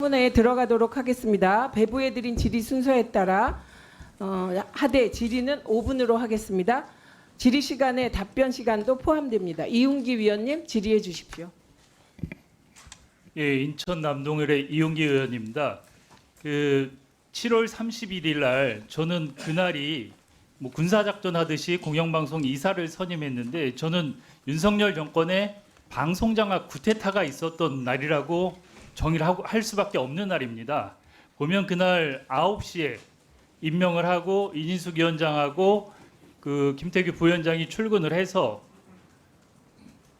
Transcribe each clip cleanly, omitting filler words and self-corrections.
질문에 들어가도록 하겠습니다. 배부해드린 질의 순서에 따라 하되 질의는 5분으로 하겠습니다. 질의 시간에 답변 시간도 포함됩니다. 이웅기 위원님 질의해 주십시오. 예, 인천 남동을의 이용기 의원입니다. 그 7월 31일 날 저는 그날이 뭐 군사작전 하듯이 공영방송 이사를 선임했는데 저는 윤석열 정권의 방송장악 구태타가 있었던 날이라고 정의를 할 수밖에 없는 날입니다. 보면 그날 9시에 임명을 하고 이진숙 위원장하고 그 김태규 부위원장이 출근을 해서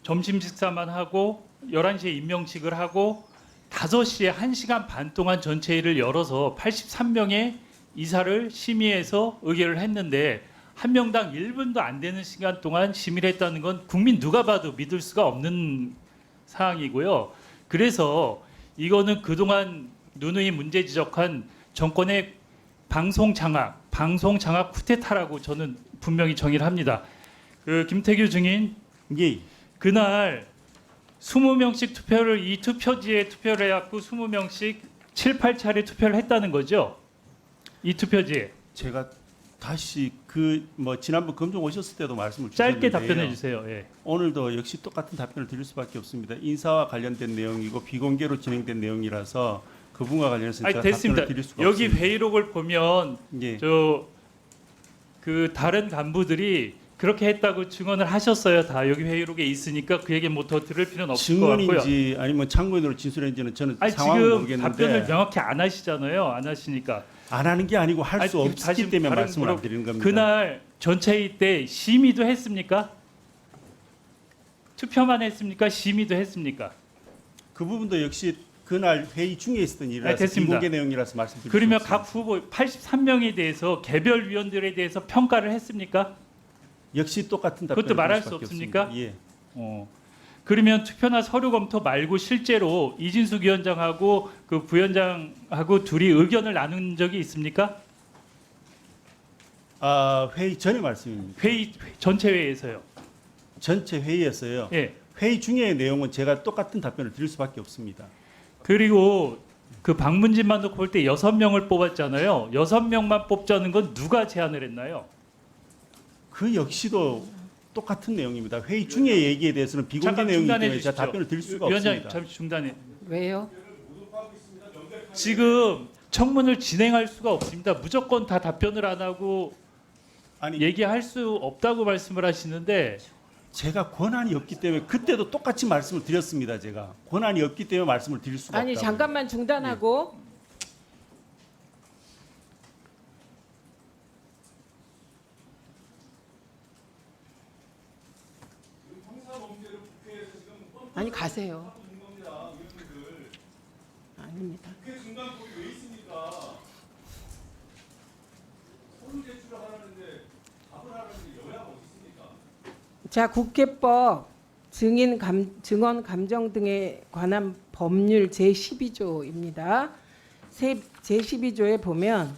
점심 식사만 하고 11시에 임명식을 하고 5시에 1시간 반 동안 전체회의를 열어서 83명의 이사를 심의해서 의결을 했는데 한 명당 1분도 안 되는 시간 동안 심의를 했다는 건 국민 누가 봐도 믿을 수가 없는 사항이고요. 그래서 이거는 그동안 누누이 문제 지적한 정권의 방송 장악 쿠데타라고 저는 분명히 정의를 합니다. 그 김태규 증인 예. 그날 20명씩 투표를 이 투표지에 투표를 해갖고 20명씩 7, 8차례 투표를 했다는 거죠. 이 투표지에. 제가 다시 지난번 검증 오셨을 때도 말씀을 짧게 주셨는데요. 답변해 주세요. 예. 오늘도 역시 똑같은 답변을 드릴 수밖에 없습니다. 인사와 관련된 내용이고 비공개로 진행된 내용이라서 그 부분과 관련해서 제가 됐습니다. 답변을 드릴 수가 여기 없습니다. 회의록을 보면 예. 그 다른 간부들이 그렇게 했다고 증언을 하셨어요. 다 여기 회의록에 있으니까 그 얘기 뭐 더 들을 필요는 없을 것 같고요. 증언인지 아니면 참고인으로 진술했는지는 저는 상황을 지금 모르겠는데 답변을 명확히 안 하시잖아요. 안 하시니까. 안 하는 게 아니고 할 수 아니, 없기 다시 때문에 다른 말씀을 안 드리는 겁니다. 그날 전체회의 때 심의도 했습니까? 투표만 했습니까? 심의도 했습니까? 그 부분도 역시 그날 회의 중에 있었던 일이라서 됐습니다. 비공개 내용이라서 말씀드릴 그러면 수 각 없습니다. 후보 83명에 대해서 개별 위원들에 대해서 평가를 했습니까? 역시 똑같은 답변을 그것도 말할 드릴 수 수밖에 없습니까? 없습니다. 예. 그러면 투표나 서류 검토 말고 실제로 이진숙 위원장하고 그 부위원장하고 둘이 의견을 나눈 적이 있습니까? 회의 전의 말씀입니다. 회의 전체 회의에서요. 전체 회의에서요. 예. 회의 중의 내용은 제가 똑같은 답변을 드릴 수밖에 없습니다. 그리고 그 방문진만 놓고 볼 때 6명을 뽑았잖아요. 6명만 뽑자는 건 누가 제안을 했나요? 그 역시도 똑같은 내용입니다. 회의 중의 얘기에 대해서는 비공개 잠깐 내용이기 중단해 때문에 제가 주십시오. 답변을 드릴 수가 위원장님 없습니다. 잠시 중단해. 왜요? 지금 청문을 진행할 수가 없습니다. 무조건 다 답변을 안 하고 아니 얘기할 수 없다고 말씀을 하시는데 제가 권한이 없기 때문에 그때도 똑같이 말씀을 드렸습니다. 제가 권한이 없기 때문에 말씀을 드릴 수가 아니 없다고. 잠깐만 중단하고 아니 가세요. 아닙니다. 자, 국회법 증언 감정 등에 관한 법률 제12조입니다. 제12조에 보면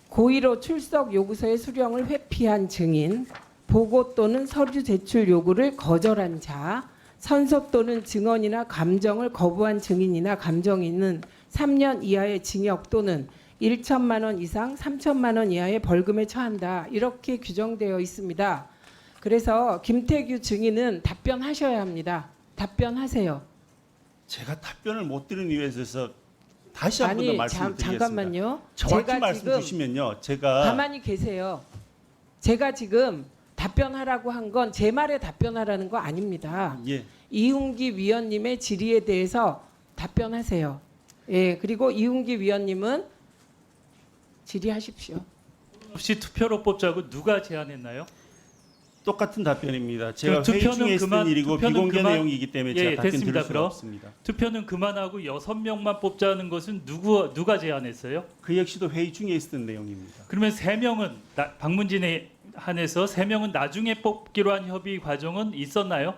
고의로 출석 요구서의 수령을 회피한 증인, 보고 또는 서류 제출 요구를 거절한 자, 선서 또는 증언이나 감정을 거부한 증인이나 감정인은 3년 이하의 징역 또는 1천만 원 이상 3천만 원 이하의 벌금에 처한다. 이렇게 규정되어 있습니다. 그래서 김태규 증인은 답변하셔야 합니다. 답변하세요. 제가 답변을 못 드리는 이유에 대해서 다시 한 번 더 말씀을 드리겠습니다. 잠깐만요. 정확히 제가 말씀 지금 주시면요. 제가 가만히 계세요. 제가 지금 답변하라고 한 건 제 말에 답변하라는 거 아닙니다. 예. 이웅기 위원님의 질의에 대해서 답변하세요. 예, 그리고 이웅기 위원님은 질의하십시오. 없이 투표로 뽑자고 누가 제안했나요? 똑같은 답변입니다. 제가 그럼 회의 투표는 중에 있었던 그만- 일이고 투표는 비공개 그만- 내용이기 때문에 예, 제가 답변 됐습니다. 드릴 수가 그럼. 없습니다. 투표는 그만하고 6명만 뽑자는 것은 누가 제안했어요? 그 역시도 회의 중에 있었던 내용입니다. 그러면 3명은 방문진에 한해서 3명은 나중에 뽑기로 한 협의 과정은 있었나요?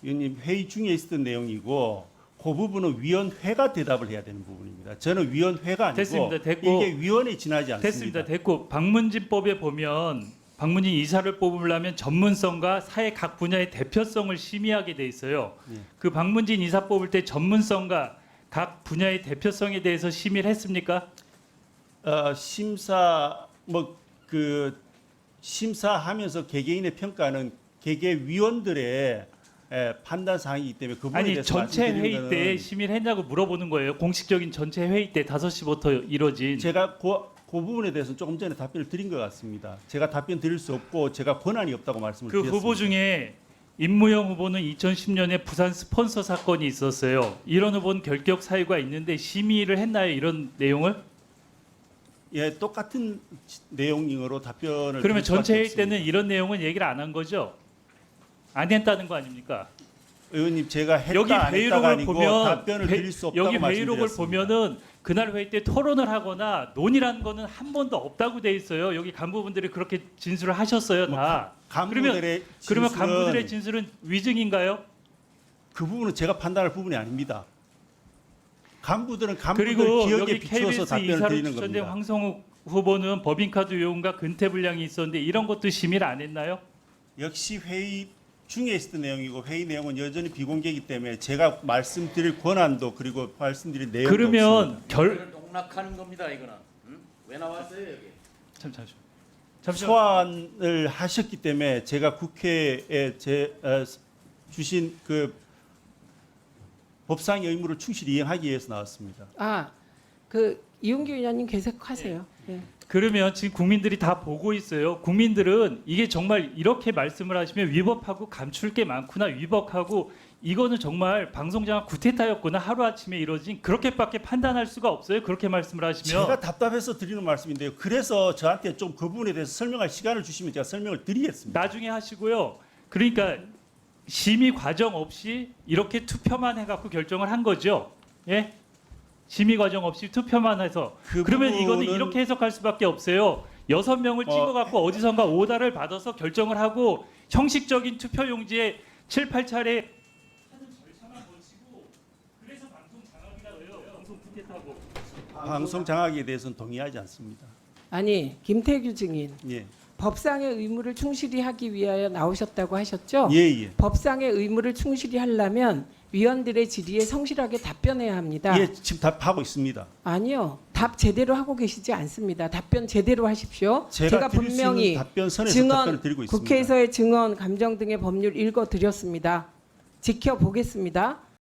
위원님 회의 중에 있었던 내용이고 그 부분은 위원회가 대답을 해야 되는 부분입니다. 저는 위원회가 아니고 됐습니다. 됐고. 이게 위원회에 지나지 않습니다. 됐습니다. 됐고 방문진법에 보면 방문진 이사를 뽑으려면 전문성과 사회 각 분야의 대표성을 심의하게 돼 있어요. 예. 그 방문진 이사 뽑을 때 전문성과 각 분야의 대표성에 대해서 심의를 했습니까? 심사하면서 개개인의 평가는 개개위원들의 판단 사항이기 때문에 그 부분에 아니 대해서 전체 말씀드리는 회의 거는 때 심의를 했냐고 물어보는 거예요. 공식적인 전체 회의 때 5시부터 이뤄진. 제가 그 부분에 대해서 조금 전에 답변을 드린 것 같습니다. 제가 답변 드릴 수 없고 제가 권한이 없다고 말씀을 그 드렸습니다. 후보 중에 임무영 후보는 2010년에 부산 스폰서 사건이 있었어요. 이런 후보는 결격 사유가 있는데 심의를 했나요? 이런 내용을? 예, 똑같은 내용으로 답변을 그러면 드릴 수밖에 전체 회의 없습니다. 때는 이런 내용은 얘기를 안 한 거죠? 안 했다는 거 아닙니까? 의원님 제가 했다 여기 안 했다가 회의록을 아니고 보면 답변을 드릴 수 없다고 여기 회의록을 말씀드렸습니다. 보면은 그날 회의 때 토론을 하거나 논의라는 거는 한 번도 없다고 돼 있어요. 여기 간부분들이 그렇게 진술을 하셨어요, 다. 간부들의 그러면 진술은 간부들의 진술은 위증인가요? 그 부분은 제가 판단할 부분이 아닙니다. 간부들은 간부들 그리고 기억에 여기 비추어서 KBS 답변을 이사로 드리는 추천된 겁니다. 황성욱 후보는 법인카드 요금과 근태불량이 있었는데 이런 것도 심의를 안 했나요? 역시 회의 중에 있었던 내용이고 회의 내용은 여전히 비공개이기 때문에 제가 말씀드릴 권한도 그리고 말씀드릴 내용도 그러면 없습니다. 결 농락하는 겁니다 이거는. 응? 왜 나왔어요 여기? 잠시만. 소환을 하셨기 때문에 제가 국회에 주신 그 법상의 의무를 충실히 이행하기 위해서 나왔습니다. 그 이용규 의원님 계속하세요. 네. 그러면 지금 국민들이 다 보고 있어요. 국민들은 이게 정말 이렇게 말씀을 하시면 위법하고 감출 게 많구나, 위법하고 이거는 정말 방송장악 구태타였구나, 하루아침에 이뤄진 그렇게밖에 판단할 수가 없어요. 그렇게 말씀을 하시면. 제가 답답해서 드리는 말씀인데요. 그래서 저한테 좀 그 부분에 대해서 설명할 시간을 주시면 제가 설명을 드리겠습니다. 나중에 하시고요. 그러니까 심의 과정 없이 이렇게 투표만 해갖고 결정을 한 거죠. 예? 심의 과정 없이 투표만 해서. 그 그러면 이거는 부분은- 이렇게 해석할 수밖에 없어요. 6명을 찍어갖고 어디선가 오다를 받아서 결정을 하고 형식적인 투표용지에 7, 8차례 하는 절차만 거치고 그래서 방송 장악이라고 해요. 방송 구태타고. 방송 장악에 대해서는 동의하지 않습니다. 아니 김태규 증인 예, 법상의 의무를 충실히 하기 위하여 나오셨다고 하셨죠? 예. 법상의 의무를 충실히 하려면 위원들의 질의에 성실하게 답변해야 합니다. 예, 지금 답하고 있습니다. 아니요. 답 제대로 하고 계시지 않습니다. 답변 제대로 하십시오. 제가 드릴 수 있는 분명히 답변 선에서 증언, 답변을 드리고 있습니다. 국회에서의 증언, 감정 등의 법률 읽어 드렸습니다. 지켜보겠습니다.